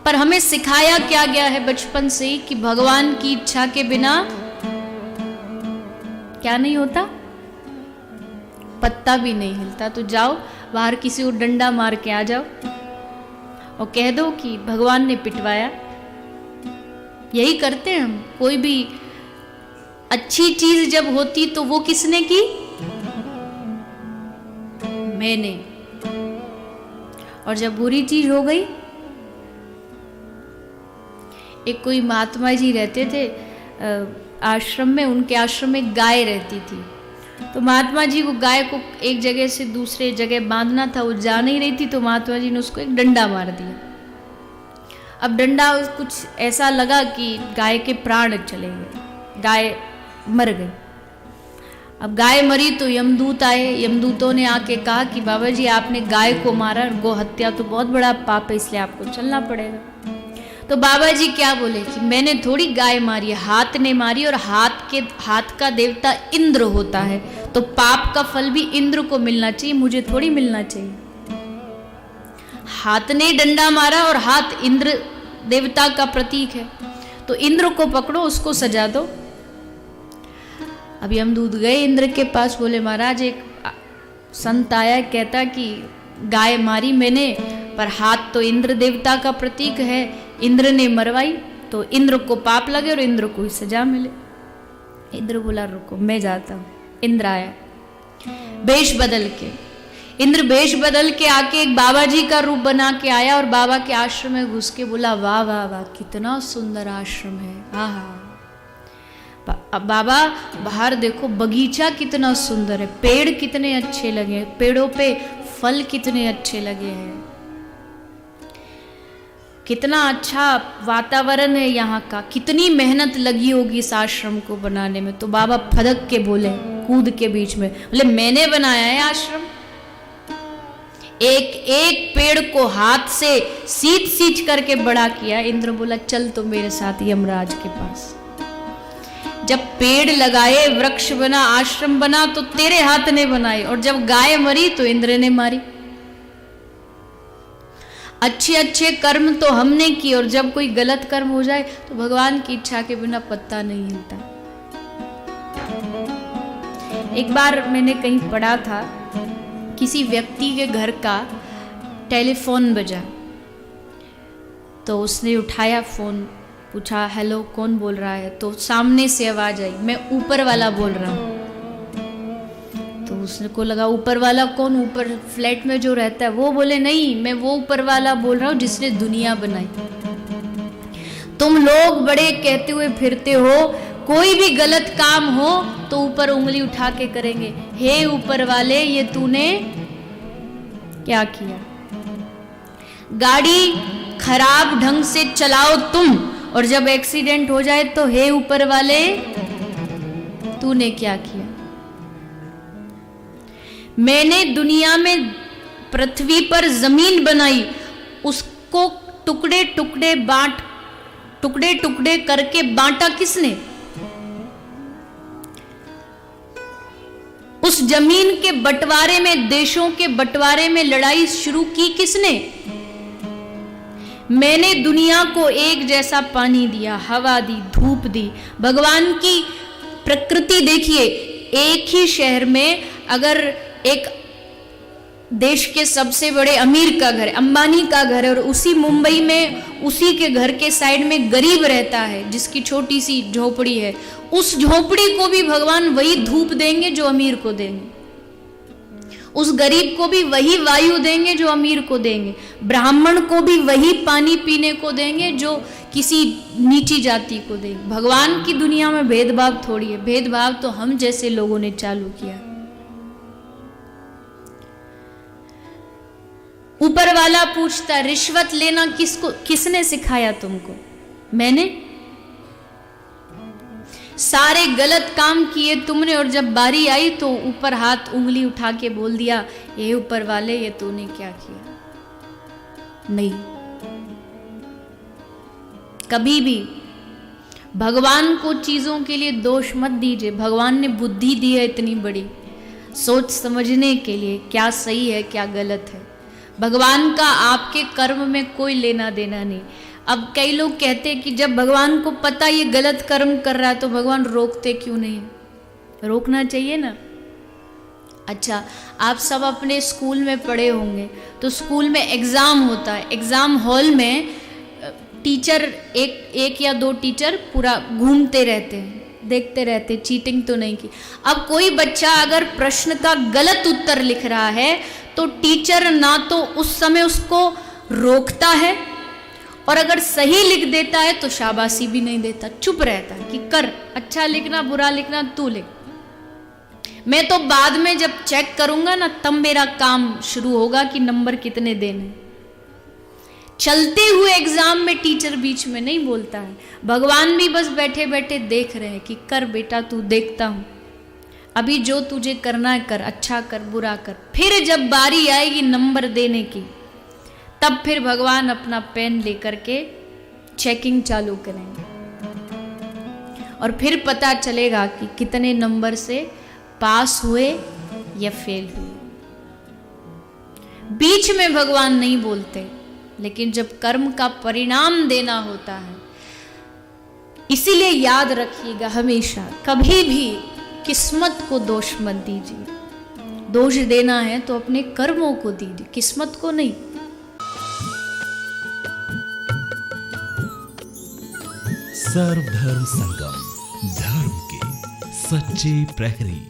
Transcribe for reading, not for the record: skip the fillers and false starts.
पर हमें सिखाया क्या गया है बचपन से ही कि भगवान की इच्छा के बिना क्या नहीं होता, पत्ता भी नहीं हिलता। तो जाओ बाहर किसी को डंडा मार के आ जाओ और कह दो कि भगवान ने पिटवाया। यही करते हैं हम। कोई भी अच्छी चीज जब होती तो वो किसने की? मैंने। और जब बुरी चीज हो गई, एक कोई महात्मा जी रहते थे आश्रम में, उनके आश्रम में गाय रहती थी। तो महात्मा जी को गाय को एक जगह से दूसरे जगह बांधना था, वो जा नहीं रही थी, तो महात्मा जी ने उसको एक डंडा मार दिया। अब डंडा कुछ ऐसा लगा कि गाय के प्राण चले गए, गाय मर गई। अब गाय मरी तो यमदूत आए। यमदूतों ने आके कहा कि बाबा जी आपने गाय को मारा, गौ हत्या तो बहुत बड़ा पाप है, इसलिए आपको चलना पड़ेगा। तो बाबा जी क्या बोले कि मैंने थोड़ी गाय मारी है, हाथ ने मारी, और हाथ का देवता इंद्र होता है, तो पाप का फल भी इंद्र को मिलना चाहिए, मुझे थोड़ी मिलना चाहिए। हाथ ने डंडा मारा और हाथ इंद्र देवता का प्रतीक है, तो इंद्र को पकड़ो, उसको सजा दो। अब यमदूत गए इंद्र के पास, बोले महाराज एक संत आया, कहता कि गाय मारी मैंने, पर हाथ तो इंद्र देवता का प्रतीक है, इंद्र ने मरवाई, तो इंद्र को पाप लगे और इंद्र को ही सजा मिले। इंद्र बोला रुको मैं जाता हूँ। इंद्र आया वेश बदल के। इंद्र वेश बदल के आके एक बाबा जी का रूप बना के आया और बाबा के आश्रम में घुस के बोला वाह वाह वाह कितना सुंदर आश्रम है, हाँ। अब बाबा बाहर देखो बगीचा कितना सुंदर है, पेड़ कितने अच्छे लगे हैं, पेड़ों पे फल कितने अच्छे लगे हैं, कितना अच्छा वातावरण है यहाँ का, कितनी मेहनत लगी होगी इस आश्रम को बनाने में। तो बाबा फदक के बोले, कूद के बीच में बोले मैंने बनाया है आश्रम, एक एक पेड़ को हाथ से सींच करके बड़ा किया। इंद्र बोला चल तो मेरे साथ यमराज के पास। जब पेड़ लगाए, वृक्ष बना, आश्रम बना, तो तेरे हाथ ने बनाए, और जब गाय मरी तो इंद्र ने मारी। अच्छे अच्छे कर्म तो हमने किए, और जब कोई गलत कर्म हो जाए तो भगवान की इच्छा के बिना पत्ता नहीं हिलता। एक बार मैंने कहीं पढ़ा था, किसी व्यक्ति के घर का टेलीफोन बजा, तो उसने उठाया फोन, पूछा हेलो कौन बोल रहा है, तो सामने से आवाज आई मैं ऊपर वाला बोल रहा हूँ। तो उसने को लगा ऊपर वाला कौन, ऊपर फ्लैट में जो रहता है वो? बोले नहीं मैं वो ऊपर वाला बोल रहा हूँ जिसने दुनिया बनाई। तुम लोग बड़े कहते हुए फिरते हो, कोई भी गलत काम हो तो ऊपर उंगली उठा के करेंगे, हे ऊपर वाले ये तूने क्या किया? गाड़ी खराब ढंग से चलाओ तुम, और जब एक्सीडेंट हो जाए तो हे ऊपर वाले तूने क्या किया? मैंने दुनिया में पृथ्वी पर जमीन बनाई, उसको टुकड़े टुकड़े करके बांटा किसने? उस जमीन के बंटवारे में, देशों के बंटवारे में लड़ाई शुरू की किसने? मैंने दुनिया को एक जैसा पानी दिया, हवा दी, धूप दी। भगवान की प्रकृति देखिए, एक ही शहर में अगर एक देश के सबसे बड़े अमीर का घर, अंबानी का घर है, और उसी मुंबई में उसी के घर के साइड में गरीब रहता है जिसकी छोटी सी झोपड़ी है, उस झोपड़ी को भी भगवान वही धूप देंगे जो अमीर को देंगे, उस गरीब को भी वही वायु देंगे जो अमीर को देंगे, ब्राह्मण को भी वही पानी पीने को देंगे जो किसी नीची जाति को देंगे। भगवान की दुनिया में भेदभाव थोड़ी है, भेदभाव तो हम जैसे लोगों ने चालू किया। ऊपर वाला पूछता रिश्वत लेना किसने सिखाया तुमको? मैंने। सारे गलत काम किए तुमने, और जब बारी आई तो ऊपर हाथ उंगली उठा के बोल दिया ये ऊपर वाले ये तूने क्या किया? नहीं, कभी भी भगवान को चीजों के लिए दोष मत दीजिए। भगवान ने बुद्धि दी है इतनी बड़ी, सोच समझने के लिए क्या सही है क्या गलत है। भगवान का आपके कर्म में कोई लेना देना नहीं। अब कई लोग कहते हैं कि जब भगवान को पता ये गलत कर्म कर रहा है तो भगवान रोकते क्यों नहीं? रोकना चाहिए ना। अच्छा, आप सब अपने स्कूल में पढ़े होंगे, तो स्कूल में एग्ज़ाम होता है। एग्ज़ाम हॉल में टीचर एक या दो टीचर पूरा घूमते रहते हैं, देखते रहते, चीटिंग तो नहीं की। अब कोई बच्चा अगर प्रश्न का गलत उत्तर लिख रहा है तो टीचर ना तो उस समय उसको रोकता है, और अगर सही लिख देता है तो शाबाशी भी नहीं देता, चुप रहता है कि कर, अच्छा लिखना बुरा लिखना तू लिख, मैं तो बाद में जब चेक करूंगा ना तब मेरा काम शुरू होगा कि नंबर कितने देने। चलते हुए एग्जाम में टीचर बीच में नहीं बोलता है, भगवान भी बस बैठे बैठे देख रहे हैं कि कर बेटा तू, देखता हूं, अभी जो तुझे करना है कर, अच्छा कर बुरा कर। फिर जब बारी आएगी नंबर देने की तब फिर भगवान अपना पेन लेकर के चेकिंग चालू करेंगे और फिर पता चलेगा कि कितने नंबर से पास हुए या फेल हुए। बीच में भगवान नहीं बोलते, लेकिन जब कर्म का परिणाम देना होता है, इसीलिए याद रखिएगा हमेशा, कभी भी किस्मत को दोष मत दीजिए। दोष देना है तो अपने कर्मों को दीजिए, किस्मत को नहीं। सर्वधर्म संगम, धर्म के सच्चे प्रहरी।